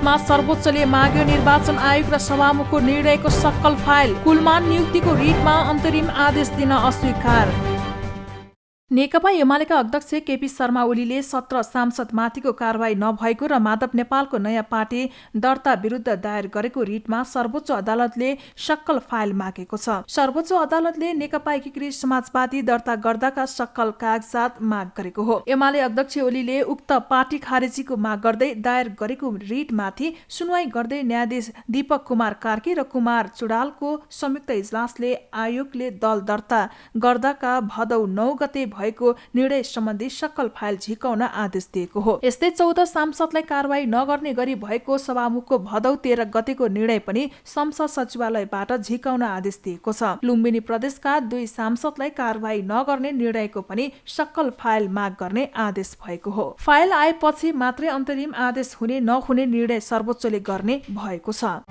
रिटमा सर्वोच्चले माग्यो निर्वाचन आयोग र सभामुखको निर्णयको सक्कल फाइल। कुलमान नियुक्तिको रिटमा अन्तरिम आदेश दिन अस्वीकार। नेकपा एमालेका अध्यक्ष केपी शर्मा ओलीले 17 सांसदमाथिको कारबाही नभएको र माधव नेपालको नयाँ पार्टी दर्ता विरुद्ध दायर गरेको रिटमा सर्वोच्च अदालतले सक्कल फाइल मागेको छ। सर्वोच्च अदालतले नेकपा एकीकृत समाजवादी दर्ता गर्दाका सक्कल कागजात माग गरेको हो। एमाले अध्यक्ष ओलीले उक्त पार्टी खारेजीको माग गर्दै दायर गरेको रिटमाथि सुनवाई गर्दै न्यायाधीश दीपक कुमार कार्की र कुमार चुडालको संयुक्त इजलासले आयोगले दल दर्ता गर्दाका भदौ 9 गते भएको निर्णय सम्बन्धी सक्कल फाइल झिकाउन आदेश दिएको हो। यस्तै 14 सांसदलाई कारबाही नगर्ने गरी भएको सभामुखको भदौ 13 गतेको निर्णय पनि संसद सचिवालयबाट झिकाउन आदेश दिएको छ। लुम्बिनी प्रदेशका 2 सांसदलाई कारबाही नगर्ने निर्णयको पनि सक्कल फाइल माग गर्ने आदेश भएको हो। फाइल आएपछि मात्रै अन्तरिम आदेश हुने नहुने निर्णय सर्वोच्चले गर्ने भएको छ।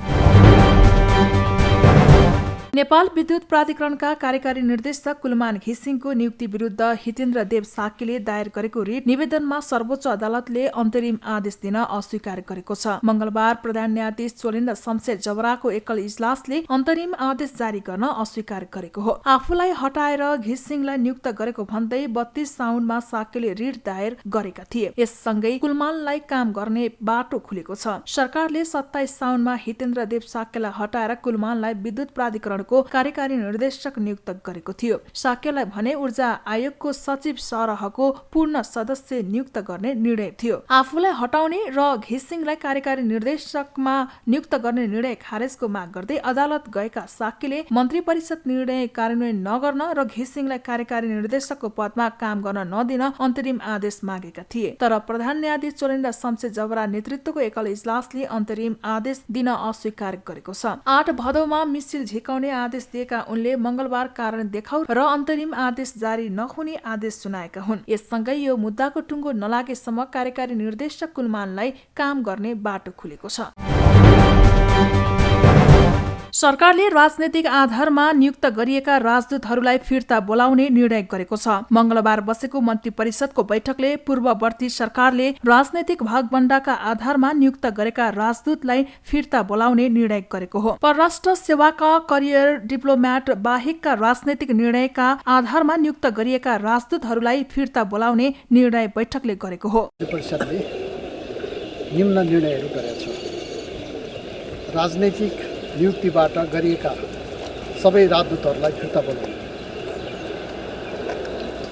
नेपाल विद्युत प्राधिकरणका कार्यकारी निर्देशक कुलमान घिसिङको नियुक्ति विरुद्ध हितेन्द्र देव साक्यले दायर गरेको रिट निवेदनमा सर्वोच्च अदालतले अन्तरिम आदेश दिन अस्वीकार गरेको छ। मंगलबार प्रधान न्यायाधीश चोलेन्द्र शमशेर जबराको एकल इजलासले अन्तरिम आदेश जारी गर्न अस्वीकार गरेको हो। आफूलाई हटाएर घिसिङलाई नियुक्त गरेको भन्दै 32 साउनमा साक्यले रिट दायर गरेका थिए। यससँगै कुलमानलाई काम गर्ने बाटो खुलेको छ। सरकारले 27 साउनमा हितेन्द्र देव साक्यलाई हटाएर कुलमानलाई विद्युत प्राधिकरण कार्यकारी निर्देशक नियुक्त गरेको थियो। साक्यलाई भने ऊर्जा आयोगको सचिव सरहको पूर्ण सदस्य नियुक्त गर्ने निर्णय थियो। आफूलाई हटाउने र घिसिङलाई कार्यकारी निर्देशकमा नियुक्त गर्ने निर्णय खारेजको माग गर्दै अदालत गएका साक्यले मन्त्री परिषद निर्णय कार्यान्वयन नगर्न र घिसिङलाई कार्यकारी निर्देशकको पदमा काम गर्न नदिन अन्तरिम आदेश मागेका थिए। तर प्रधान न्यायाधीश चोलेन्द्र शमशेर जबरा नेतृत्वको एकल इजलासले अन्तरिम आदेश दिन अस्वीकार गरेको छ। 8 भदौमा मिसिल झिकाउने आदेश दिएका उनले मंगलबार कारण देखाउ र अन्तरिम आदेश जारी नहुने आदेश सुनाएका हुन्। यससँगै यो मुद्दाको टुङ्गो नलागेसम्म कार्यकारी निर्देशक कुलमानलाई काम गर्ने बाटो खुलेको छ। सरकारले राजनैतिक आधारमा नियुक्त गरिएका राजदूतहरूलाई फिर्ता बोलाउने निर्णय गरेको छ। मंगलबार बसेको मन्त्री परिषदको बैठकले पूर्ववर्ती सरकारले राजनैतिक भागबण्डाका आधारमा नियुक्त गरेका राजदूतलाई फिर्ता बोलाउने निर्णय गरेको हो। परराष्ट्र सेवाका करियर डिप्लोमेट बाहेकका राजनैतिक निर्णयका आधारमा नियुक्त गरिएका राजदूतहरूलाई फिर्ता बोलाउने निर्णय बैठकले गरेको हो। परिषदले निम्न निर्णयहरू गरेको छ। राजनैतिक नियुक्तिबाट गरिएका सबै राजदूतहरूलाई फिर्ता बोलाउने,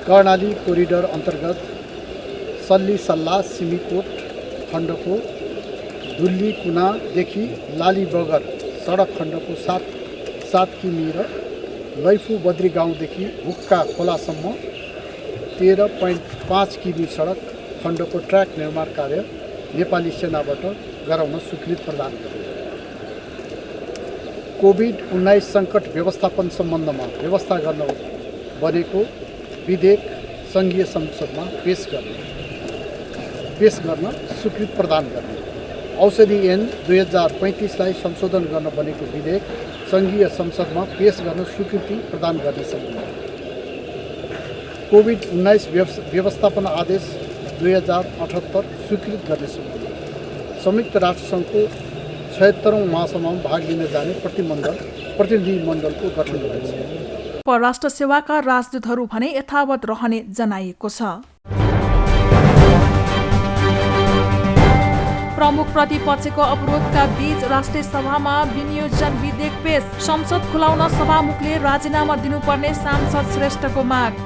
कर्णाली कोरिडोर अन्तर्गत सल्ली सल्ला सिमीकोट खण्डको दुल्ली कुनादेखि लाली बगर सडक खण्डको 7 किमि र लैफु बद्री गाउँदेखि हुक्का खोलासम्म 13.5 किमि सडक खण्डको ट्र्याक निर्माण कार्य नेपाली सेनाबाट गराउन स्वीकृति प्रदान गर्यो। कोभिड-19 सङ्कट व्यवस्थापन सम्बन्धमा व्यवस्था गर्न बनेको विधेयक सङ्घीय संसदमा पेश गर्न स्वीकृति प्रदान गर्ने, औषधि ऐन 2035लाई संशोधन गर्न बनेको विधेयक सङ्घीय संसदमा पेश गर्न स्वीकृति प्रदान गर्ने सम्बन्ध, कोभिड-19 व्यवस्थापन आदेश 2078 स्वीकृत गर्ने सम्बन्ध, संयुक्त राष्ट्रसङ्घको 76औं महासभामा भाग लिन जाने प्रतिनिधिमण्डलको गठन गरेको छ। परराष्ट्र सेवाका राजदूतहरू भने यथावत रहने जनाइएको छ। प्रमुख प्रतिपक्षको अवरोधका बीच राष्ट्रिय सभामा विनियोजन विधेयक पेश, संसद खुलाउन सभामुखले राजीनामा दिनुपर्ने सांसद श्रेष्ठको माग।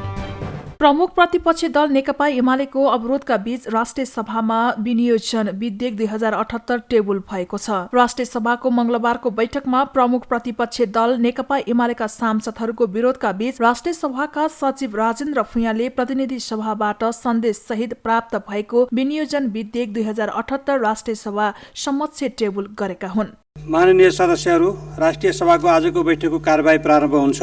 प्रमुख प्रतिपक्षी दल नेकपा एमालेको अवरोधका बीच राष्ट्रिय सभामा विनियोजन विधेयक 2078 टेबुल भएको छ। राष्ट्रिय सभाको मंगलबारको बैठकमा प्रमुख प्रतिपक्षी दल नेकपा एमालेका सांसदहरूको विरोधका बीच राष्ट्रिय सभाका सचिव राजेन्द्र फुयाँले प्रतिनिधि सभाबाट सन्देश सहित प्राप्त भएको विनियोजन विधेयक 2078 राष्ट्रिय सभा समक्ष टेबुल गरेका हुन्। माननीय सदस्यहरू, राष्ट्रिय सभाको आजको बैठकको कार्यवाही प्रारम्भ हुन्छ।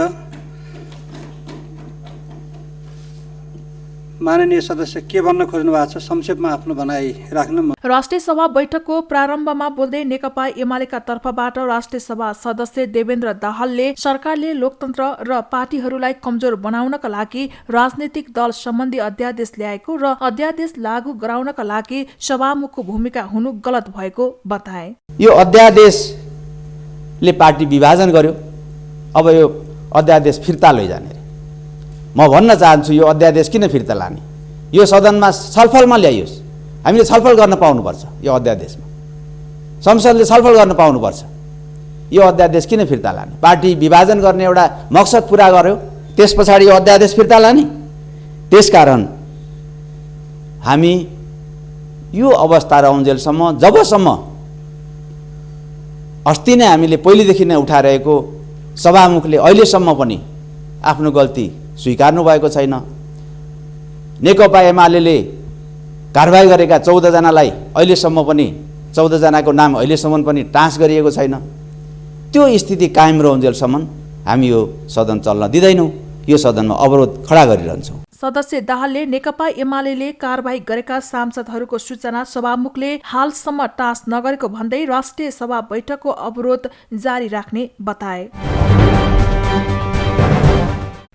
माननीय सदस्य के भन्न खोज्नु भएको छ संक्षेपमा आफ्नो भनाइ राख्नु। राष्ट्रिय सभा बैठकको प्रारम्भमा बोल्दै नेकपा एमालेका तर्फबाट राष्ट्रिय सभा सदस्य देवेन्द्र दाहालले सरकारले लोकतन्त्र र पार्टीहरूलाई कमजोर बनाउनका लागि राजनीतिक दल सम्बन्धी अध्यादेश ल्याएको र अध्यादेश लागू गराउनका लागि सभामुखको भूमिका हुनु गलत भएको बताए। यो अध्यादेशले पार्टी विभाजन गर्यो, अब यो अध्यादेश फिर्ता लैजाने। म भन्न चाहन्छु यो अध्यादेश किन फिर्ता लाने? यो सदनमा छलफलमा ल्याइयोस्, हामीले छलफल गर्न पाउनुपर्छ। यो अध्यादेशमा संसदले छलफल गर्न पाउनुपर्छ। यो अध्यादेश किन फिर्ता लाने? पार्टी विभाजन गर्ने एउटा मकसद पुरा गर्यो, त्यस पछाडि यो अध्यादेश फिर्ता लाने? त्यसकारण हामी यो अवस्था रहन्जेलसम्म, जबसम्म अस्ति नै हामीले पहिलेदेखि नै उठाइरहेको सभामुखले अहिलेसम्म पनि आफ्नो गल्ती स्वीकार्नु भएको छैन, नेकपा एमाले कारबाही गरेका 14 जनालाई अहिलेसम्म पनि 14 जनाको नाम अहिलेसम्म पनि टाँस गरिएको छैन, त्यो स्थिति कायम रहन्जेलसम्म हामी यो सदन चल्न दिँदैनौँ, यो सदनमा अवरोध खडा गरिरहन्छौँ। सदस्य दाहालले नेकपा एमाले कारबाही गरेका सांसदहरूको सूचना सभामुखले हालसम्म टाँस नगरेको भन्दै राष्ट्रिय सभा बैठकको अवरोध जारी राख्ने बताए।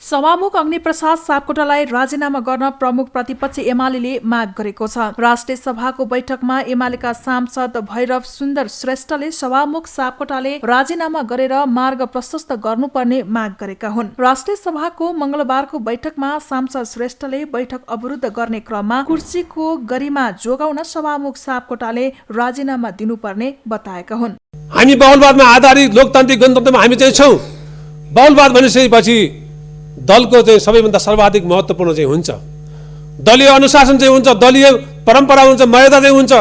सभामुख अग्निप्रसाद सापकोटालाई राजीनामा गर्न प्रमुख प्रतिपक्ष एमाले माग गरेको छ। राष्ट्रिय सभाको बैठकमा एमालेका सांसद भैरव सुन्दर श्रेष्ठले सभामुख सापकोटाले राजीनामा गरेर मार्ग प्रशस्त गर्नुपर्ने माग गरेका हुन्। राष्ट्रिय सभाको मंगलबारको बैठकमा सांसद श्रेष्ठले बैठक अवरुद्ध गर्ने क्रममा कुर्सीको गरिमा जोगाउन सभामुख सापकोटाले राजीनामा दिनुपर्ने बताएका हुन्। हामी बहुलवादमा आधारित लोकतान्त्रिक गणतन्त्रमा हामी चाहिँ छौं। बहुलवाद भनिसकेपछि दलको चाहिँ सबैभन्दा सर्वाधिक महत्त्वपूर्ण चाहिँ हुन्छ, दलीय अनुशासन चाहिँ हुन्छ, दलीय परम्परा हुन्छ, मर्यादा चाहिँ हुन्छ।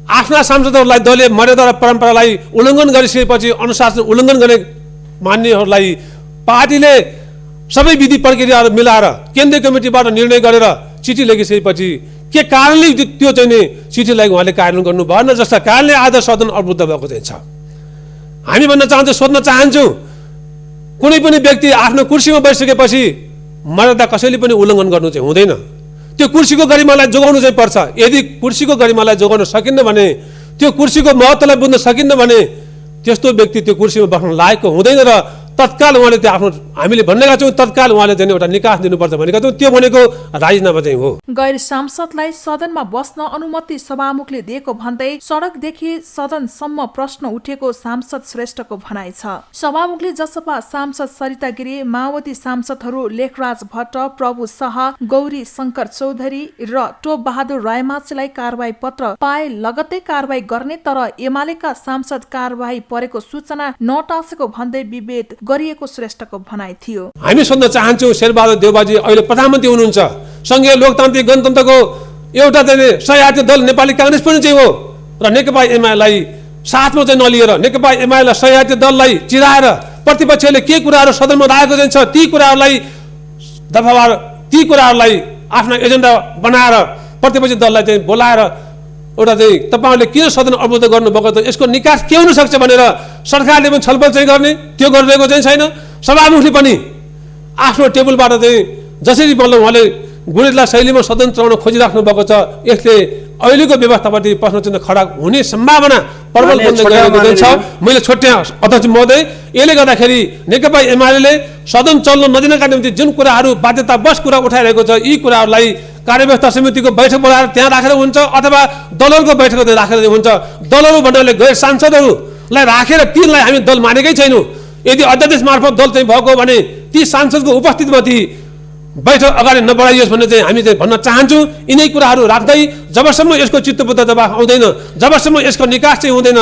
आफ्ना सांसदहरूलाई दलीय मर्यादा र परम्परालाई उल्लङ्घन गरिसकेपछि, अनुशासन उल्लङ्घन गर्ने मान्नेहरूलाई पार्टीले सबै विधि प्रक्रियाहरू मिलाएर केन्द्रीय कमिटीबाट निर्णय गरेर चिठी लेखिसकेपछि के कारणले त्यो चाहिँ चिठीलाई उहाँले कार्यान्वयन गर्नु भएन, जसका कारणले आज सदन अवरुद्ध भएको चाहिँ छ। हामी भन्न चाहन्छौँ, सोध्न चाहन्छौँ, कुनै पनि व्यक्ति आफ्नो कुर्सीमा बसिसकेपछि मर्यादा कसैले पनि उल्लङ्घन गर्नु चाहिँ हुँदैन। त्यो कुर्सीको गरिमालाई जोगाउनु चाहिँ पर्छ। यदि कुर्सीको गरिमालाई जोगाउन सकिन्न भने, त्यो कुर्सीको महत्त्वलाई बुझ्न सकिन्न भने त्यस्तो व्यक्ति त्यो कुर्सीमा बस्न लायकको हुँदैन र तत्काल उहाँले त्यो आफ्नो, हामीले भनेका छौँ तत्काल उहाँले चाहिँ एउटा निकास दिनुपर्छ भनेका छौँ। त्यो भनेको राजीनामा चाहिँ हो। गैर सांसदलाई सदनमा बस्न अनुमति सभामुखले दिएको भन्दै सडकदेखि सदनसम्म प्रश्न उठेको सांसद श्रेष्ठको भनाइ छ। सभामुखले जसपा सांसद सरिता गिरी, माओवादी सांसदहरू लेखराज भट्ट, प्रभु शाह, गौरी शंकर चौधरी र टोप बहादुर रायमाझीलाई कारबाही पत्र पाए लगत्तै कारबाही गर्ने, तर एमालेका सांसद कारबाही परेको सूचना नटासेको भन्दै विभेद गरिएको श्रेष्ठको भनाइ थियो। हामी सोध्न चाहन्छौँ, शेरबहादुर देउबाजी अहिले प्रधानमन्त्री हुनुहुन्छ, संघीय लोकतान्त्रिक गणतन्त्रको एउटा चाहिँ सहयात्री दल नेपाली कांग्रेस पनि चाहिँ हो र नेकपा एमालेलाई साथमा चाहिँ नलिएर, नेकपा एमालेलाई सहयात्री दललाई चिराएर प्रतिपक्षले के कुराहरू सदनमा राखेको चाहिँ छ, ती कुराहरूलाई दफावार, ती कुराहरूलाई आफ्ना एजेन्डा बनाएर प्रतिपक्षी दललाई चाहिँ बोलाएर एउटा चाहिँ तपाईहरुले किन सदन अवरुद्ध गर्नुभएको त, यसको निकास के हुन सक्छ भनेर सरकारले पनि छलफल चाहिँ गर्ने, त्यो गरिरहेको चाहिँ छैन। सभामुखले पनि आफ्नो टेबलबाट चाहिँ जसरी बल्ल उहाँले गुणितला शैलीमा सदन चलाउन खोजिराख्नु भएको छ, यसले अहिलेको व्यवस्थाप्रति प्रश्न चिन्ह खडा हुने सम्भावना प्रबल बन्दै गएको छ। मैले छोट्याएँ अध्यक्ष महोदय, यसले गर्दाखेरि नेकपा एमाले सदन चल्न नदिनका निम्ति जुन कुराहरू बाध्यतावश कुरा उठाइरहेको छ, यी कुराहरूलाई कार्यव्यवस्था समितिको बैठक बोलाएर त्यहाँ राखेर हुन्छ अथवा दलहरूको बैठक राखेर हुन्छ। दलहरू भन्नाले गैर सांसदहरूलाई राखेर तिनलाई हामी दल मानेकै छैनौँ। यदि अध्यादेश मार्फत दल चाहिँ भएको भने ती सांसदको उपस्थितिमा ती बैठक अगाडि नबढाइयोस् भन्ने चाहिँ हामी चाहिँ भन्न चाहन्छौँ। यिनै कुराहरू राख्दै जबसम्म यसको चित्तबुद्ध जवाफ आउँदैन, जबसम्म यसको निकास चाहिँ हुँदैन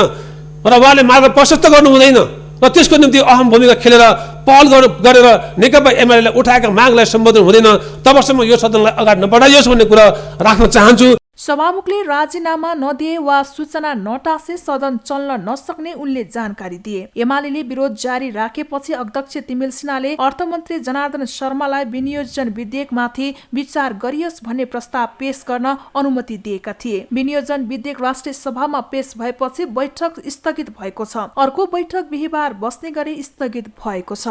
र उहाँले मार्ग प्रशस्त गर्नु हुँदैन र त्यसको निम्ति अहम भूमिका खेलेर पहल गरेर नेकपा एमालेले उठाएका मागलाई सम्बोधन हुँदैन, तबसम्म यो सदनलाई अगाडि नबढाइयोस् भन्ने कुरा राख्न चाहन्छु। सभामुखले राजीनामा नदिए वा सूचना नटासे सदन चल्न नसक्ने उनले जानकारी दिए। एमाले विरोध जारी राखेपछि अध्यक्ष तिमिल सिन्हाले अर्थमन्त्री जनार्दन शर्मालाई विनियोजन विधेयकमाथि विचार गरियोस् भन्ने प्रस्ताव पेश गर्न अनुमति दिएका थिए। विनियोजन विधेयक राष्ट्रिय सभामा पेश भएपछि बैठक स्थगित भएको छ। अर्को बैठक बिहीबार बस्ने गरी स्थगित भएको छ।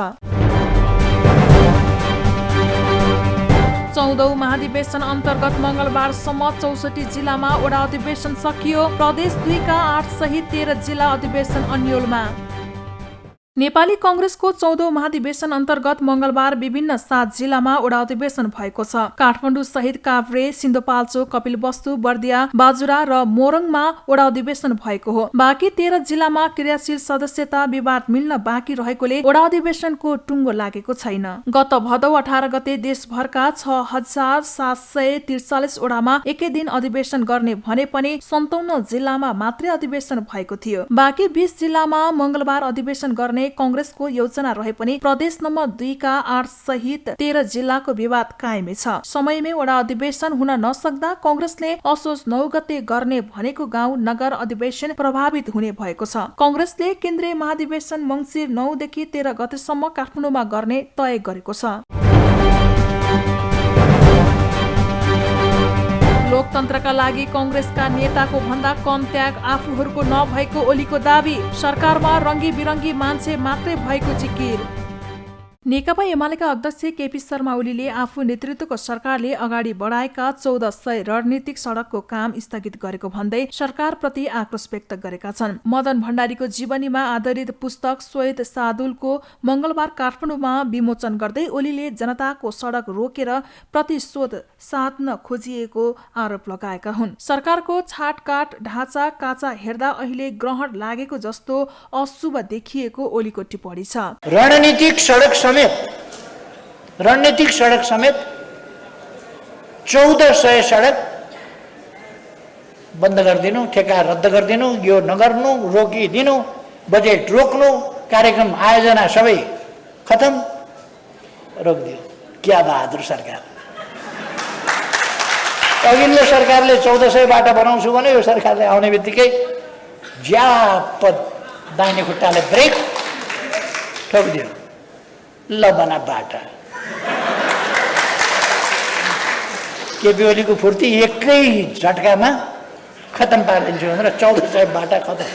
14औं महाधिवेशन अन्तर्गत मंगलबारसम्म 64 जिल्लामा वडा अधिवेशन सकियो। प्रदेश 2 का 8 सहित 13 जिल्ला अधिवेशन अन्योलमा। नेपाली कांग्रेसको 14औं महाधिवेशन अन्तर्गत मंगलबार विभिन्न 7 जिल्लामा वडा अधिवेशन भएको छ। काठमाडौँ सहित काभ्रे, सिन्धुपाल्चोक, कपिलवस्तु, बर्दिया, बाजुरा र मोरङमा वडा अधिवेशन भएको हो। बाँकी 13 जिल्लामा क्रियाशील सदस्यता विवाद मिल्न बाँकी रहेकोले वडा अधिवेशनको टुङ्गो लागेको छैन। गत भदौ 18 गते देशभरका 6743 वडामा एकै दिन अधिवेशन गर्ने भने पनि 57 जिल्लामा मात्रै अधिवेशन भएको थियो। बाँकी 20 जिल्लामा मंगलबार अधिवेशन गर्ने कांग्रेसको योजना रहे पनि प्रदेश नम्बर 2 का 8 सहित 13 जिल्लाको विवाद कायमै छ। समयमै वडा अधिवेशन हुन नसक्दा कांग्रेसले असोज 9 गते गर्ने भनेको गाउँ नगर अधिवेशन प्रभावित हुने भएको छ। कांग्रेसले केन्द्रीय महाधिवेशन मंसिर 9 देखि 13 गतेसम्म काठमाडौँमा गर्ने तय गरेको छ। लोकतन्त्रका लागि कांग्रेसका नेताको भन्दा कम त्याग आफूहरूको नभएको ओलीको दाबी। सरकारमा रंगी बिरंगी मान्छे मात्रै भएको जिकिर। नेकपा एमालेका अध्यक्ष केपी शर्मा ओलीले आफू नेतृत्वको सरकारले अगाडि बढाएका 1400 रणनीतिक सडकको काम स्थगित गरेको भन्दै सरकारप्रति आक्रोश व्यक्त गरेका छन्। मदन भण्डारीको जीवनीमा आधारित पुस्तक श्वेत शार्दूलको मंगलबार काठमाडौँमा विमोचन गर्दै ओलीले जनताको सडक रोकेर प्रतिशोध साध्न खोजिएको आरोप लगाएका हुन्। सरकारको छाटकाट ढाँचा काचा हेर्दा अहिले ग्रहण लागेको जस्तो अशुभ देखिएको ओलीको टिप्पणी छ। रणनीतिक सडक समेत 1400 सडक बन्द गरिदिनु, ठेका रद्द गरिदिनु, यो नगर्नु, रोकिदिनु, बजेट रोक्नु, कार्यक्रम आयोजना सबै खतम, रोकिदियो। क्या बहादुर सरकार। अघिल्लो सरकारले 1400 बाटा बनाउँछु भने यो सरकारले आउने बित्तिकै ज्याप दाहिने खुट्टाले ब्रेक ठोकिदियो। ल बना बाटा। केपी ओलीको फुर्ती एकै झट्कामा खतम पारिदिन्छु भनेर 1400 बाटा खतम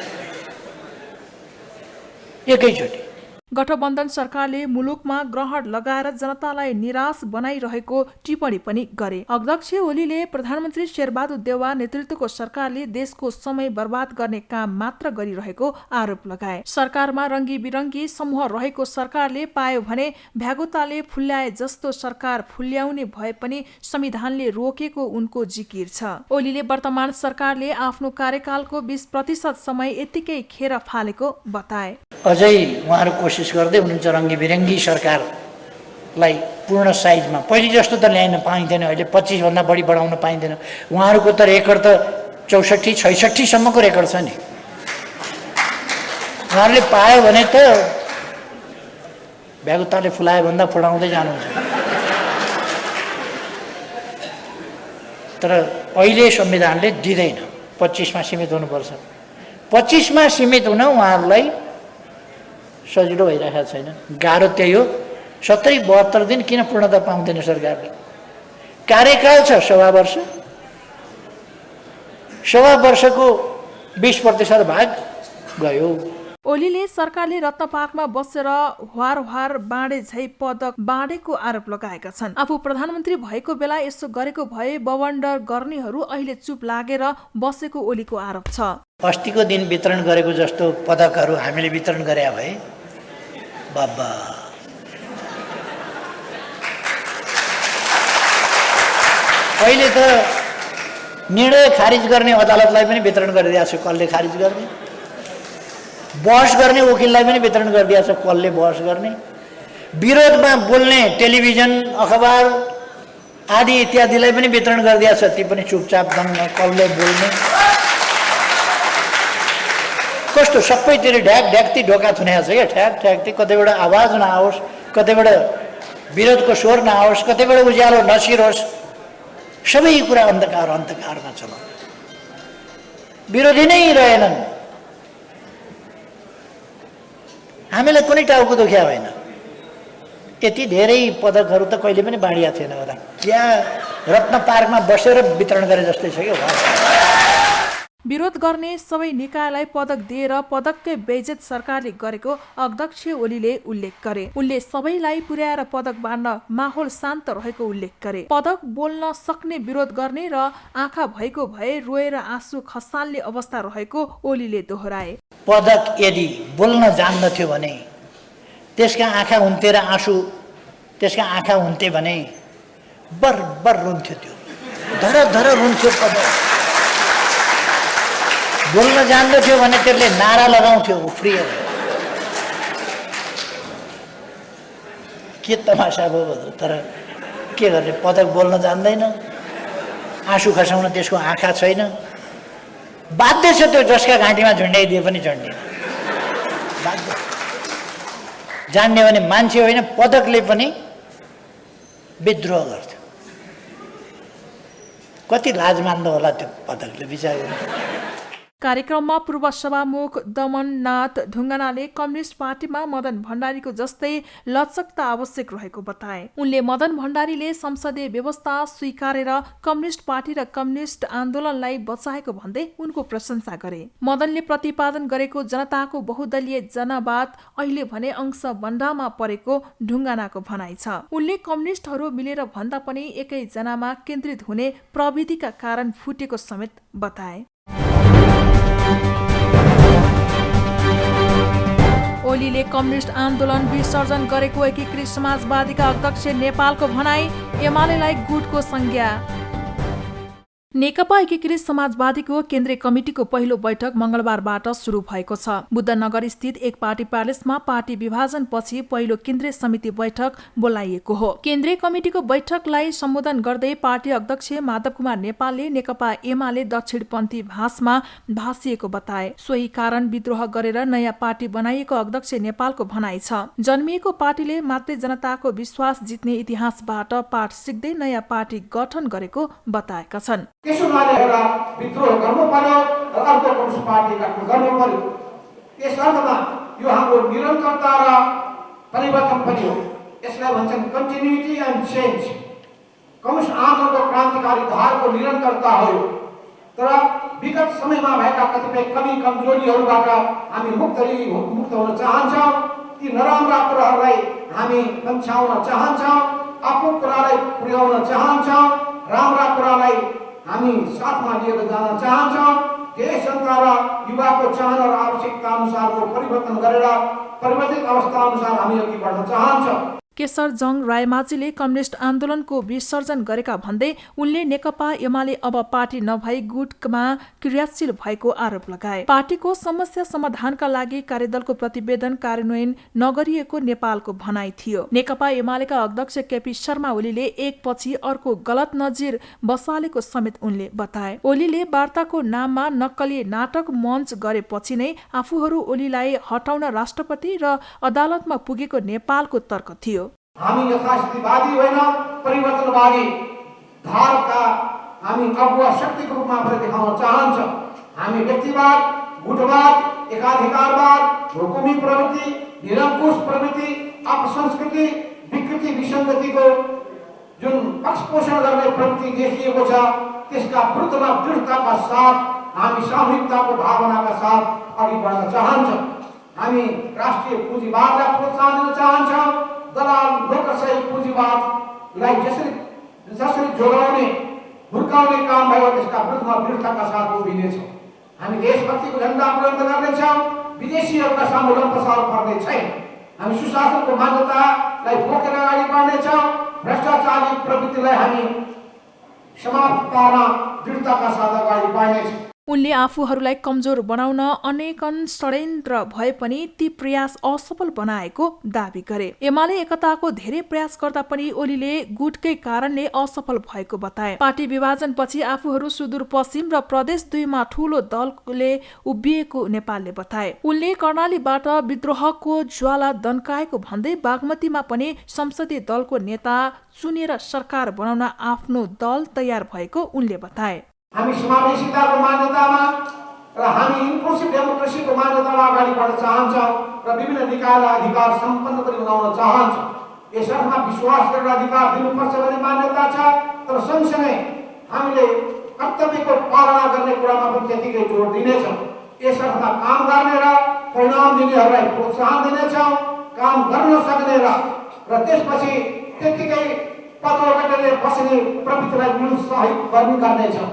एकैचोटि। गठबन्धन सरकारले मुलुकमा ग्रहण लगाएर जनतालाई निराश बनाइरहेको टिप्पणी पनि गरे। अध्यक्ष ओलीले प्रधानमन्त्री शेरबहादुर देउवा नेतृत्वको सरकारले देशको समय बर्बाद गर्ने काम मात्र गरिरहेको आरोप लगाए। सरकारमा रंगी बिरंगी समूह रहेको सरकारले पायो भने भ्यागुताले फुल्याए जस्तो सरकार फुल्याउने भए पनि संविधानले रोकेको उनको जिकिर छ। ओलीले वर्तमान सरकारले आफ्नो कार्यकालको 20% समय यतिकै खेर फालेको बताए। अझै उहाँहरू कोसिस गर्दै हुनुहुन्छ रङ्गी बिरङ्गी सरकारलाई पूर्ण साइजमा। पहिले जस्तो त ल्याइन पाइँदैन, अहिले 25 भन्दा बढी बढाउन पाइँदैन। उहाँहरूको त रेकर्ड त 64-66 सम्मको रेकर्ड छ नि। उहाँहरूले पायो भने त भ्यागुताले फुलायो भन्दा फुलाउँदै जानुहुन्छ। तर अहिले संविधानले दिँदैन, 25मा सीमित हुनुपर्छ। 25मा सीमित हुन उहाँहरूलाई सजिलो भइरहेको छैन। गाह्रो त्यही हो। 70-72 दिन किन पूर्णता पाउँदैन सरकारले? कार्यकाल छ 1.25 वर्ष। 1.25 वर्षको 20% भाग गयो। ओलीले सरकारले रत्न पार्कमा बसेर वार बाँडे झै पदक बाँडेको आरोप लगाएका छन्। आफू प्रधानमन्त्री भएको बेला यसो गरेको भए बवन्डर गर्नेहरू अहिले चुप लागेर बसेको ओलीको आरोप छ। अस्तिको दिन वितरण गरेको जस्तो पदकहरू हामीले वितरण गरे भए बाबा अहिले त निर्णय खारिज गर्ने अदालतलाई पनि वितरण गरिदिएको छ। कसले खारिज गर्ने? बहस गर्ने वकिललाई पनि वितरण गरिदिएको छ। कसले बहस गर्ने? विरोधमा बोल्ने टेलिभिजन, अखबार आदि इत्यादिलाई पनि वितरण गरिदिएको छ। ती पनि चुपचाप दङ्ग। कसले बोल्ने? कस्तो सबैतिर ढ्याक ढ्याक्ती ढोका थुनेको छ क्या। ठ्याक ठ्याक्ती, कतैबाट आवाज नआओस्, कतैबाट विरोधको स्वर नआओस्, कतैबाट उज्यालो नसिरोस्। सबै कुरा अन्धकारमा छ। विरोधी नै रहेनन्। हामीलाई कुनै टाउको दुख्या भएन। यति धेरै पदकहरू त कहिले पनि बाँडिया थिएन होला। क्या रत्न पार्कमा बसेर वितरण गरे जस्तै छ क्या। विरोध गर्ने सबै निकायलाई पदक दिएर पदककै बेइज्जत सरकारले गरेको अध्यक्ष ओलीले उल्लेख गरे। उनले सबैलाई पुर्याएर पदक बाँड्न माहौल शान्त रहेको उल्लेख गरे। पदक बोल्न सक्ने विरोध गर्ने र आँखा भएको भए रोएर आँसु खसाल्ने अवस्था रहेको ओलीले दोहोराए। पदक यदि बोल्न जान्दथ्यो भने त्यसका आँखा हुन्थे र आँसु त्यसका आँखा हुन्थे भने बरबर रुन्थ्यो, त्यो धर धर रुन्थ्यो। पदक बोल्न जान्दथ्यो भने त्यसले नारा लगाउँथ्यो उफ्रिएर। के तमासा भयो तर के गर्ने, पदक बोल्न जान्दैन, आँसु खसाउन त्यसको आँखा छैन, बाध्य छ त्यो जसका घाँटीमा झुन्ड्याइदिए पनि झन्डिन बाध्य। जान्ने भने मान्छे होइन पदकले पनि विद्रोह गर्थ्यो। कति लाज मान्दो होला त्यो पदकले बिचार। कार्यक्रममा पूर्व सभामुख दमननाथ ढुङ्गानाले कम्युनिस्ट पार्टीमा मदन भण्डारीको जस्तै लचकता आवश्यक रहेको बताए। उनले मदन भण्डारीले संसदीय व्यवस्था स्वीकारेर कम्युनिस्ट पार्टी र कम्युनिस्ट आन्दोलनलाई बचाएको भन्दै उनको प्रशंसा गरे। मदनले प्रतिपादन गरेको जनताको बहुदलीय जनवाद अहिले भने अंशबन्धामा परेको ढुङ्गानाको भनाइ छ। उनले कम्युनिस्टहरू मिलेर भन्दा पनि एकैजनामा केन्द्रित हुने प्रविधिका कारण फुटेको समेत बताए। ओलीले कम्युनिस्ट आन्दोलन विसर्जन गरेको एकीकृत समाजवादीका अध्यक्ष नेपालको भनाई, एमालेलाई गुटको संज्ञा। नेकपा एकीकृत समाजवादीको केन्द्रीय कमिटिको पहिलो बैठक मंगलबारबाट सुरु भएको छ। बुद्धनगर स्थित एक पार्टी प्यालेसमा पार्टी विभाजनपछि पहिलो केन्द्रीय समिति बैठक बोलाइएको हो। केन्द्रीय कमिटिको बैठकलाई सम्बोधन गर्दै पार्टी अध्यक्ष माधव कुमार नेपालले नेकपा एमाले दक्षिणपन्थी भाषमा भाषिएको बताए। सोही कारण विद्रोह गरेर नयाँ पार्टी बनाइएको अध्यक्ष नेपालको भनाइ छ। जन्मिएको पार्टीले मात्रै जनताको विश्वास जित्ने इतिहासबाट पाठ सिक्दै नयाँ पार्टी गठन गरेको बताएका छन्। त्यसो गरेर विद्रोह गर्नु पर्यो र अर्को कम्युनिस्ट पार्टी गठन गर्नु पर्यो। यस अर्थमा यो हाम्रो निरन्तरता र परिवर्तन पनि हो। यसलाई भन्छन् कन्टिन्युटी एन्ड चेन्ज। कम्युनिस्ट आन्दोलनको क्रान्तिकारी धारको निरन्तरता हो। तर विगत समयमा भएका कतिपय कमी कमजोरीहरूबाट हामी मुक्त हुन चाहन्छौँ। ती नराम्रा कुराहरूलाई हामी पन्छाउन चाहन्छौँ, आफ्नो कुरालाई पुर्याउन चाहन्छौँ, राम्रा कुरालाई हामी साथमा लिएर जान चाहन्छौँ। देश जनता र युवाको चाहना र आवश्यकता अनुसारको परिवर्तन गरेर परिवर्तित अवस्था अनुसार हामी अघि बढ्न चाहन्छौँ। केशरजङ रायमाझीले कम्युनिस्ट आन्दोलनको विसर्जन गरेका भन्दै उनले नेकपा एमाले अब पार्टी नभई गुटमा क्रियाशील भएको आरोप लगाए। पार्टीको समस्या समाधानका लागि कार्यदलको प्रतिवेदन कार्यान्वयन नगरिएको नेपालको भनाइ थियो। नेकपा एमालेका अध्यक्ष केपी शर्मा ओलीले एकपछि अर्को गलत नजिर बसालेको समेत उनले बताए। ओलीले वार्ताको नाममा नक्कली नाटक मञ्च गरेपछि नै आफूहरू ओलीलाई हटाउन राष्ट्रपति र अदालतमा पुगेको नेपालको तर्क थियो। हामी यथास्थितिवादी होइन, परिवर्तनवादी धारका हामी अगुवा शक्तिको रूपमा आफूलाई देखाउन चाहन्छौँ। हामी व्यक्तिवाद, गुटवाद, एकाधिकारवाद, हुकुमी प्रवृत्ति, निरङ्कुश प्रवृत्ति, अपसंस्कृति, विकृति, विसङ्गतिको जुन पक्षपोषण गर्ने प्रवृत्ति देखिएको छ त्यसका विरुद्धमा दृढताका साथ हामी सामूहिकताको भावनाका साथ अघि बढ्न चाहन्छौँ। हामी राष्ट्रिय पुँजीवादलाई प्रोत्साहन दिन चाहन्छौँ। दलाल लोकशाही पुँजीवादलाई जसरी जोगाउने हुर्काउने काम भयो त्यसका विरुद्धमा दृढताका साथ उभिनेछौँ। हामी देशभक्तिको झन्डा बुलन्द गर्नेछौँ, विदेशीहरूका सामु लम्पसार पर्ने छैन। हामी सुशासनको मान्यतालाई बोकेर अगाडि बढ्नेछौँ। भ्रष्टाचारी प्रवृत्तिलाई हामी समाप्त पार्न दृढताका साथ अगाडि बढ्नेछौँ। उनले आफूहरूलाई कमजोर बनाउन अनेकन षड्यन्त्र भए पनि ती प्रयास असफल बनाएको दावी गरे। एमाले एकताको धेरै प्रयास गर्दा पनि ओलीले गुटकै कारणले असफल भएको बताए। पार्टी विभाजनपछि आफूहरू सुदूरपश्चिम र प्रदेश 2 मा ठूलो दलले उभिएको नेपालले बताए। उनले कर्णालीबाट विद्रोहको ज्वाला दन्काएको भन्दै बागमतीमा पनि संसदीय दलको नेता चुनेर सरकार बनाउन आफ्नो दल तयार भएको उनले बताए। हामी समावेशिताको मान्यतामा र हामी इन्क्लुसिभ डेमोक्रेसीको मान्यतामा अगाडि बढ्न चाहन्छौँ र विभिन्न निकायलाई अधिकार सम्पन्न पनि बनाउन चाहन्छौँ। यस अर्थमा विश्वास गरेर अधिकार दिनुपर्छ भन्ने मान्यता छ। तर सँगसँगै हामीले कर्तव्यको पालना गर्ने कुरामा पनि त्यतिकै जोड दिनेछौँ। यसर्थ काम गर्ने र परिणाम दिनेहरूलाई प्रोत्साहन दिनेछौँ। काम गर्न सक्ने र त्यसपछि त्यतिकै पदोगटेर बस्ने प्रवृत्तिलाई निरुत्साहित गर्नेछौँ।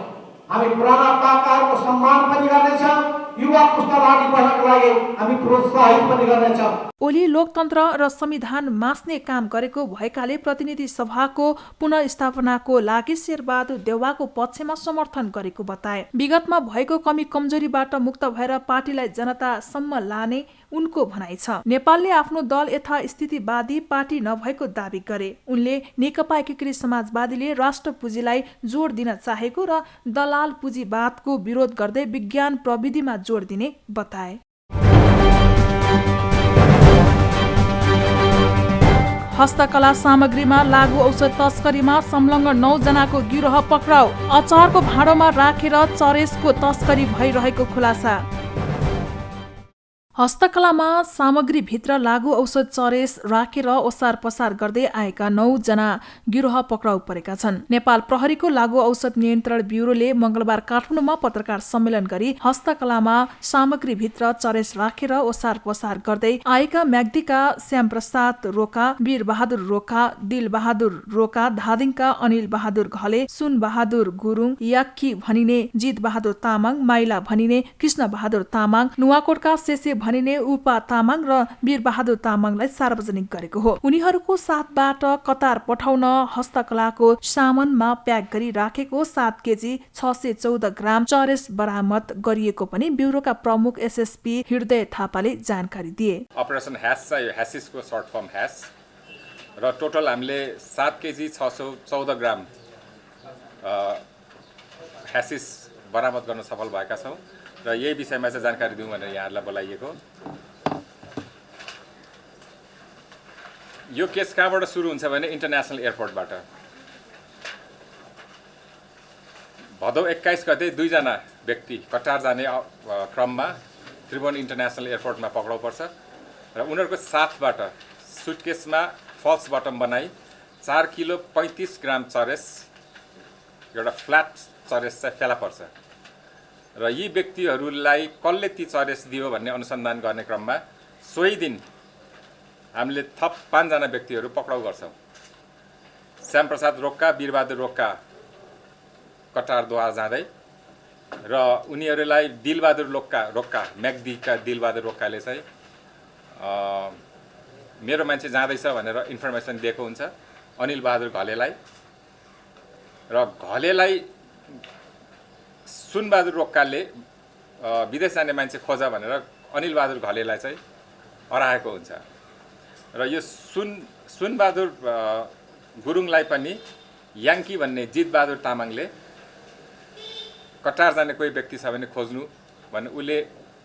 हामी पुराना पाकाहरूको सम्मान पनि गर्नेछौँ। युवा पुस्तालाई अघि बढ्नका लागि हामी प्रोत्साहित पनि गर्नेछौँ। ओली लोकतन्त्र र संविधान मास्ने काम गरेको भएकाले प्रतिनिधि सभाको पुनर्स्थापनाको लागि शेरबहादुर देउवाको पक्षमा समर्थन गरेको बताए। विगतमा भएको कमी कमजोरीबाट मुक्त भएर पार्टीलाई जनतासम्म लाने उनको भनाइ छ। नेपालले आफ्नो दल यथास्थितिवादी पार्टी नभएको दावी गरे। उनले नेकपा एकीकृत समाजवादीले राष्ट्र पुँजीलाई जोड दिन चाहेको र दलाल पुँजीवादको विरोध गर्दै विज्ञान प्रविधिमा जोड दिने बताए। हस्तकला सामग्रीमा लागू औषध तस्करीमा संलग्न 9 जनाको गिरोह पक्राउ। अचारको भाँडोमा राखेर चरेसको तस्करी भइरहेको खुलासा। हस्तकलामा सामग्रीभित्र लागू औषध चरेस राखेर ओसार पसार गर्दै आएका 9 जना गिरोह पक्राउ परेका छन्। नेपाल प्रहरीको लागू औषध नियन्त्रण ब्युरोले मंगलबार काठमाडौँमा पत्रकार सम्मेलन गरी हस्तकलामा सामग्रीभित्र चरेस राखेर ओसार पसार गर्दै आएका म्याग्दीका श्यामप्रसाद रोका, वीर बहादुर रोका, दिल बहादुर रोका, धादिङका अनिल बहादुर घले, सुन बहादुर गुरुङ, याक्की भनिने जित बहादुर तामाङ, माइला भनिने कृष्ण बहादुर तामाङ, नुवाकोटका शेषे भनिने उपा तामाङ र वीर बहादुर तामाङलाई सार्वजनिक गरेको हो। उनीहरूको साथबाट कतार पठाउन हस्तकलाको सामानमा प्याक गरी राखेको 7 केजी 614 ग्राम चरेस बरामद गरिएको पनि ब्युरोका प्रमुख एसएसपी हृदय थापाले जानकारी दिए। अपरेसन ह्यास छ, यो ह्यासिसको सर्ट फर्म ह्यास र टोटल हामीले 7 केजी 614 ग्राम ह्यासिस बरामद गर्न सफल भएका छौँ र यही विषयमा चाहिँ जानकारी दिउँ भनेर यहाँहरूलाई बोलाइएको। यो केस कहाँबाट सुरु हुन्छ भने इन्टरनेसनल एयरपोर्टबाट। भदौ 21 गते 2 जना व्यक्ति कटार जाने क्रममा त्रिभुवन इन्टरनेसनल एयरपोर्टमा पक्राउ पर्छ र उनीहरूको साथबाट सुटकेसमा फल्स बटम बनाई 4 किलो 35 ग्राम चरेस, एउटा फ्ल्याट चरेस चाहिँ फेला पर्छ र यी व्यक्तिहरूलाई कसले ती चरेस दियो भन्ने अनुसन्धान गर्ने क्रममा सोही दिन हामीले थप 5 जना व्यक्तिहरू पक्राउ गर्छौँ। श्यामप्रसाद रोक्का, वीरबहादुर रोक्का कटारद्वार जाँदै र उनीहरूलाई दिलबहादुर रोक्का म्याग्दीका दिलबहादुर रोक्काले चाहिँ मेरो मान्छे जाँदैछ भनेर इन्फर्मेसन दिएको हुन्छ अनिल बहादुर घलेलाई, र घलेलाई सुनबहादुर रोक्काले विदेश जाने मान्छे खोज भनेर अनिल बहादुर घलेलाई चाहिँ हराएको हुन्छ र यो सुनबहादुर गुरुङलाई पनि याङ्की भन्ने जितबहादुर तामाङले कटार जाने कोही व्यक्ति छ भने खोज्नु भन्ने उसले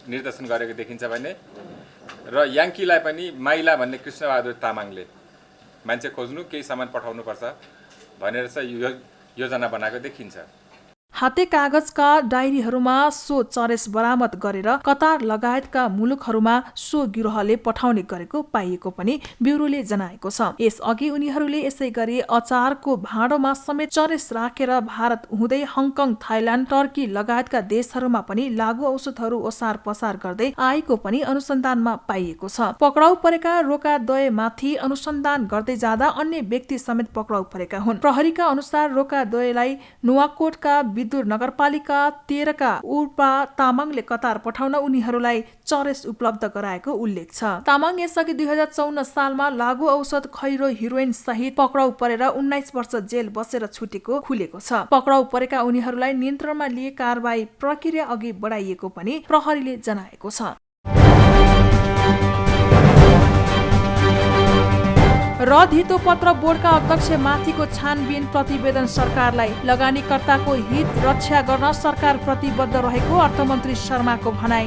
निर्देशन गरेको देखिन्छ भने र याङ्कीलाई पनि माइला भन्ने कृष्णबहादुर तामाङले मान्छे खोज्नु केही सामान पठाउनुपर्छ भनेर चाहिँ योजना बनाएको देखिन्छ। हाते कागजका डायरीहरूमा सो चरेस बरामद गरेर कतार लगायतका मुलुकहरूमा सो गिरोहले पठाउने गरेको पाइएको पनि ब्युरोले जनाएको छ। यसअघि उनीहरूले यसै गरी अचारको भाँडोमा समेत चरेस राखेर भारत हुँदै हङकङ, थाइल्यान्ड, टर्की लगायतका देशहरूमा पनि लागू औषधहरू ओसार पसार गर्दै आएको पनि अनुसन्धानमा पाइएको छ। पक्राउ परेका रोकाद्वयमाथि अनुसन्धान गर्दै जाँदा अन्य व्यक्ति समेत पक्राउ परेका हुन्। प्रहरीका अनुसार रोकाद्वयलाई नुवाकोटका विदुर नगरपालिका 13 का उर्पा तामाङले कतार पठाउन उनीहरूलाई चरेस उपलब्ध गराएको उल्लेख छ। तामाङ यसअघि 2054 सालमा लागू औषध खैरो हिरोइन सहित पक्राउ परेर 19 वर्ष जेल बसेर छुटेको खुलेको छ। पक्राउ परेका उनीहरूलाई नियन्त्रणमा लिए कारबाही प्रक्रिया अघि बढाइएको पनि प्रहरीले जनाएको छ। र धितोपत्र बोर्डका अध्यक्ष माथिको छानबिन प्रतिवेदन सरकारलाई। लगानीकर्ताको हित रक्षा गर्न सरकार प्रतिबद्ध रहेको अर्थमन्त्री शर्माको भनाई।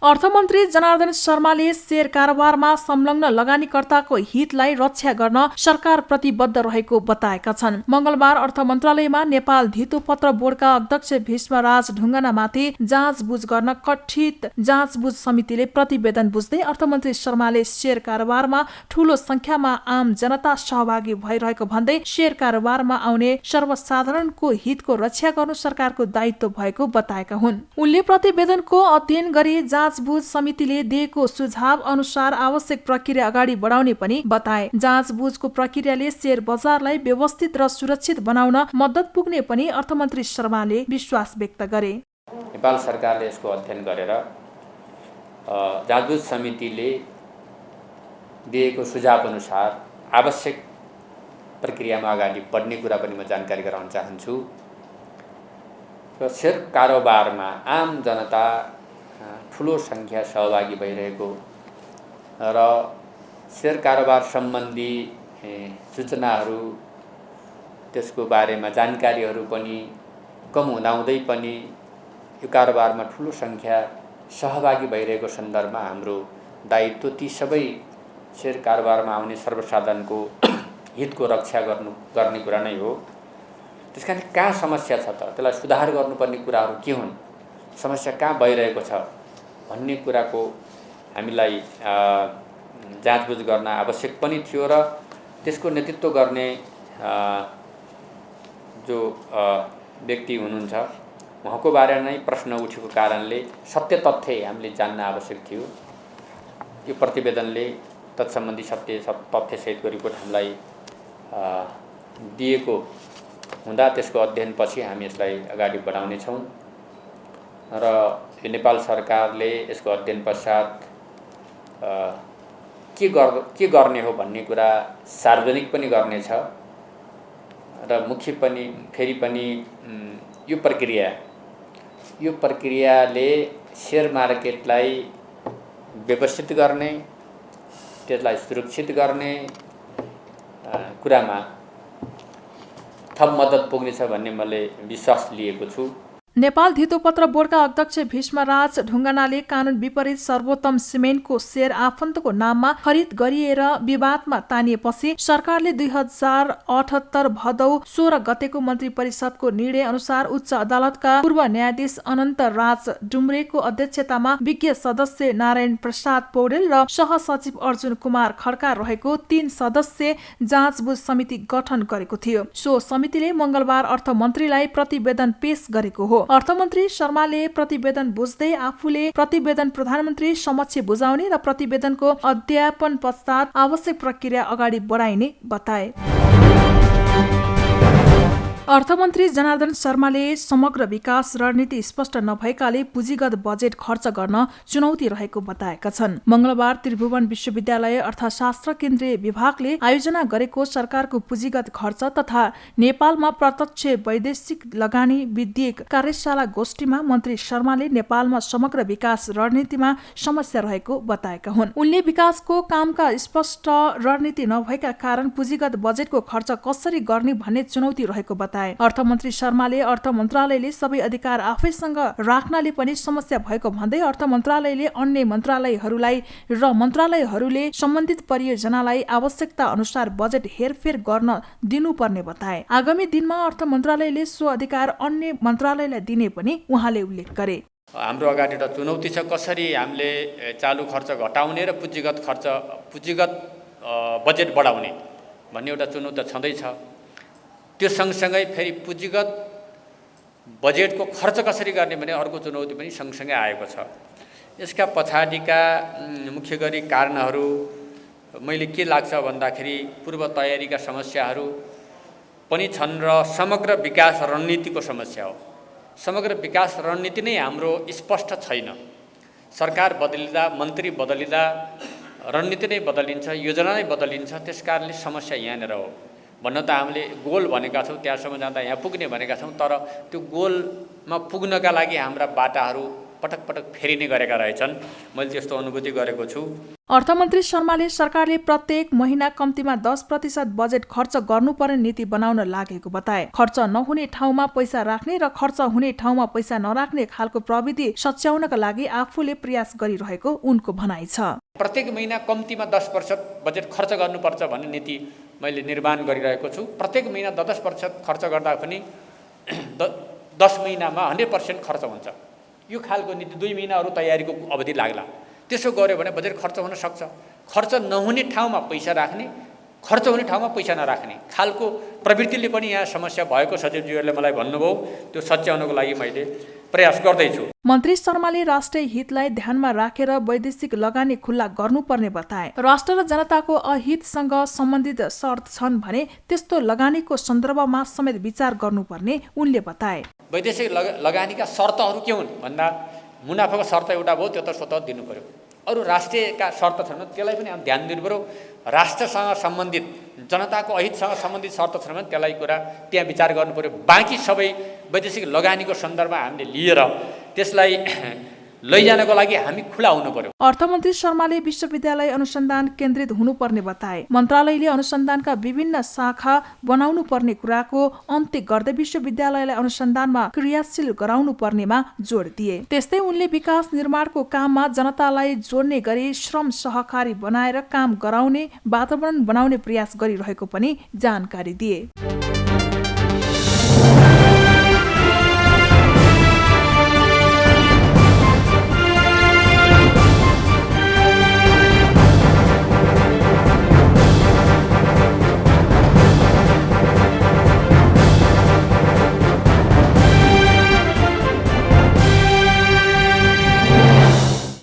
अर्थमन्त्री जनार्दन शर्माले शेयर कारोबारमा संलग्न लगानीकर्ताको हितलाई रक्षा गर्न सरकार प्रतिबद्ध रहेको बताएका छन्। मंगलबार अर्थ मन्त्रालयमा नेपाल धितोपत्र बोर्डका अध्यक्ष भीष्मराज ढुङ्गानामाथि जाँचबुझ गर्न गठित जाँचबुझ समितिले प्रतिवेदन बुझ्दै अर्थमन्त्री शर्माले शेयर कारोबारमा ठूलो संख्यामा आम जनता सहभागी भइरहेको भन्दै शेयर कारोबारमा आउने सर्वसाधारणको हितको रक्षा गर्नु सरकारको दायित्व भएको बताएका हुन्। उनले प्रतिवेदनको अध्ययन गरी जाँचबुझ समितिले दिएको सुझाव अनुसार आवश्यक प्रक्रिया अगाडि बढाउने पनि बताए। जाँचबुझको प्रक्रियाले शेयर बजारलाई व्यवस्थित र सुरक्षित बनाउन मद्दत पुग्ने पनि अर्थमन्त्री शर्माले विश्वास व्यक्त गरे। नेपाल सरकारले यसको अध्ययन गरेर जाँचबुझ समितिले दिएको सुझाव अनुसार आवश्यक प्रक्रियामा अगाडि बढ्ने कुरा पनि म जानकारी गराउन चाहन्छु। र शेयर कारोबारमा आम जनता ठुलो संख्या सहभागी भइरहेको र शेयर कारोबार सम्बन्धी सूचनाहरू त्यसको बारेमा जानकारीहरू पनि कम हुँदाहुँदै पनि यो कारोबारमा ठुलो संख्या सहभागी भइरहेको सन्दर्भमा हाम्रो दायित्व ती सबै शेयर कारोबारमा आउने सर्वसाधारणको हितको रक्षा गर्ने कुरा नै हो। त्यसकारण कहाँ समस्या छ त त्यसलाई सुधार गर्नुपर्ने कुराहरू के हुन्, समस्या कहाँ भइरहेको छ भन्ने कुराको हामीलाई जाँचबुझ गर्न आवश्यक पनि थियो र त्यसको नेतृत्व गर्ने जो व्यक्ति हुनुहुन्छ उहाँको बारेमा नै प्रश्न उठेको कारणले सत्य तथ्य हामीले जान्न आवश्यक थियो। यो प्रतिवेदनले तत्सम्बन्धी तथ्यसहितको रिपोर्ट हामीलाई दिएको हुँदा त्यसको अध्ययनपछि हामी यसलाई अगाडि बढाउनेछौँ र यो नेपाल सरकारले यसको अध्ययन पश्चात के गर्ने हो भन्ने कुरा सार्वजनिक पनि गर्नेछ र मुख्य पनि फेरि पनि यो प्रक्रियाले शेयर मार्केटलाई व्यवस्थित गर्ने, त्यसलाई सुरक्षित गर्ने कुरामा थप मद्दत पुग्नेछ भन्ने मैले विश्वास लिएको छु। नेपाल धितोपत्र बोर्डका अध्यक्ष भीष्मराज ढुङ्गानाले कानून विपरीत सर्वोत्तम सिमेन्टको शेयर आफन्तको नाममा खरिद गरिएर विवादमा तानिएपछि सरकारले 2078 भदौ 16 गतेको मन्त्री परिषदको निर्णय अनुसार उच्च अदालतका पूर्व न्यायाधीश अनन्त राज डुम्रेको अध्यक्षतामा विज्ञ सदस्य नारायण प्रसाद पौडेल र सहसचिव अर्जुन कुमार खड्का रहेको 3 सदस्यीय जाँचबुझ समिति गठन गरेको थियो। सो समितिले मंगलबार अर्थमन्त्रीलाई प्रतिवेदन पेश गरेको हो। अर्थमन्त्री शर्माले प्रतिवेदन बुझ्दै आफूले प्रतिवेदन प्रधानमन्त्री समक्ष बुझाउने र प्रतिवेदनको अध्यापन पश्चात आवश्यक प्रक्रिया अगाडि बढाइने बताए। अर्थमन्त्री जनार्दन शर्माले समग्र विकास रणनीति स्पष्ट नभएकाले पुँजीगत बजेट खर्च गर्न चुनौती रहेको बताएका छन्। मंगलबार त्रिभुवन विश्वविद्यालय अर्थशास्त्र केन्द्रीय विभागले आयोजना गरेको सरकारको पुँजीगत खर्च तथा नेपालमा प्रत्यक्ष वैदेशिक लगानी विधेयक कार्यशाला गोष्ठीमा मन्त्री शर्माले नेपालमा समग्र विकास रणनीतिमा समस्या रहेको बताएका हुन्। उनले विकासको कामका स्पष्ट रणनीति नभएका कारण पुँजीगत बजेटको खर्च कसरी गर्ने भन्ने चुनौती रहेको बताए। अर्थमन्त्री शर्माले अर्थ मन्त्रालयले सबै अधिकार आफैसँग राख्नाले पनि समस्या भएको भन्दै अर्थ मन्त्रालयले अन्य मन्त्रालयहरूलाई र मन्त्रालयहरूले सम्बन्धित परियोजनालाई आवश्यकता अनुसार बजेट हेरफेर गर्न दिनुपर्ने बताए। आगामी दिनमा अर्थ मन्त्रालयले सो अधिकार अन्य मन्त्रालयलाई दिने पनि उहाँले उल्लेख गरे। हाम्रो अगाडि एउटा चुनौती छ, कसरी हामीले चालु खर्च घटाउने र पुँजीगत बजेट बढाउने भन्ने एउटा चुनौती छँदैछ। त्यो सँगसँगै फेरि पुँजीगत बजेटको खर्च कसरी गर्ने भन्ने अर्को चुनौती पनि सँगसँगै आएको छ। यसका पछाडिका मुख्य गरी कारणहरू मैले के लाग्छ भन्दाखेरि पूर्व तयारीका समस्याहरू पनि छन् र समग्र विकास रणनीतिको समस्या हो। समग्र विकास रणनीति नै हाम्रो स्पष्ट छैन। सरकार बदलिँदा, मन्त्री बदलिँदा रणनीति नै बदलिन्छ, योजना नै बदलिन्छ। त्यसकारणले समस्या यहाँनिर हो। भन्न त हामीले गोल भनेका छौँ, त्यहाँसम्म जाँदा यहाँ पुग्ने भनेका छौँ, तर त्यो गोलमा पुग्नका लागि हाम्रा बाटाहरू पटक पटक फेरिने गरेका रहेछन्। मैले त्यस्तो अनुभूति गरेको छु। अर्थमन्त्री शर्माले सरकारले प्रत्येक महिना कम्तीमा 10% बजेट खर्च गर्नुपर्ने नीति बनाउन लागेको बताए। खर्च नहुने ठाउँमा पैसा राख्ने र खर्च हुने ठाउँमा पैसा नराख्ने खालको प्रविधि सच्याउनका लागि आफूले प्रयास गरिरहेको उनको भनाइ छ। प्रत्येक महिना कम्तीमा 10% बजेट खर्च गर्नुपर्छ भन्ने नीति मैले निर्माण गरिरहेको छु। प्रत्येक महिना 10% खर्च गर्दा पनि 10 महिनामा 100% खर्च हुन्छ। यो खालको नीति 2 महिनाहरू तयारीको अवधि लाग्ला। त्यसो गर्यो भने बजेट खर्च हुन सक्छ। खर्च नहुने ठाउँमा पैसा राख्ने, खर्च हुने ठाउँमा पैसा नराख्ने खालको प्रवृत्तिले पनि यहाँ समस्या भएको सचिवज्यूहरूले मलाई भन्नुभयो। त्यो सच्याउनको लागि मैले प्रयास गर्दैछु। मन्त्री शर्माले राष्ट्रिय हितलाई ध्यानमा राखेर वैदेशिक लगानी खुल्ला गर्नुपर्ने बताए। राष्ट्र र जनताको अहितसँग सम्बन्धित शर्त छन् भने त्यस्तो लगानीको सन्दर्भमा समेत विचार गर्नुपर्ने उनले बताए। वैदेशिक लगानीका शर्तहरू के हुन् भन्दा मुनाफाको शर्त एउटा भयो, त्यो त स्वतः दिनु पर्यो। अरू राष्ट्रियका शर्त छन् त्यसलाई पनि ध्यान दिनु पर्यो। राष्ट्रसँग सम्बन्धित जनताको अहितसँग सम्बन्धित शर्त छन् भने त्यसलाई कुरा त्यहाँ विचार गर्नु पर्यो। बाँकी सबै वैदेशिक लगानीको सन्दर्भमा हामीले लिएर त्यसलाई लैजानको लागि हामी खुला हुनु पर्यो। अर्थमन्त्री शर्माले विश्वविद्यालय अनुसन्धान केन्द्रित हुनुपर्ने बताए। मन्त्रालयले अनुसन्धानका विभिन्न शाखा बनाउनु पर्ने कुराको अन्त्य गर्दै विश्वविद्यालयलाई अनुसन्धानमा क्रियाशील गराउनु पर्नेमा जोड दिए। त्यस्तै उनले विकास निर्माणको काममा जनतालाई जोड्ने गरी श्रम सहकारी बनाएर काम गराउने वातावरण बनाउने प्रयास गरिरहेको पनि जानकारी दिए।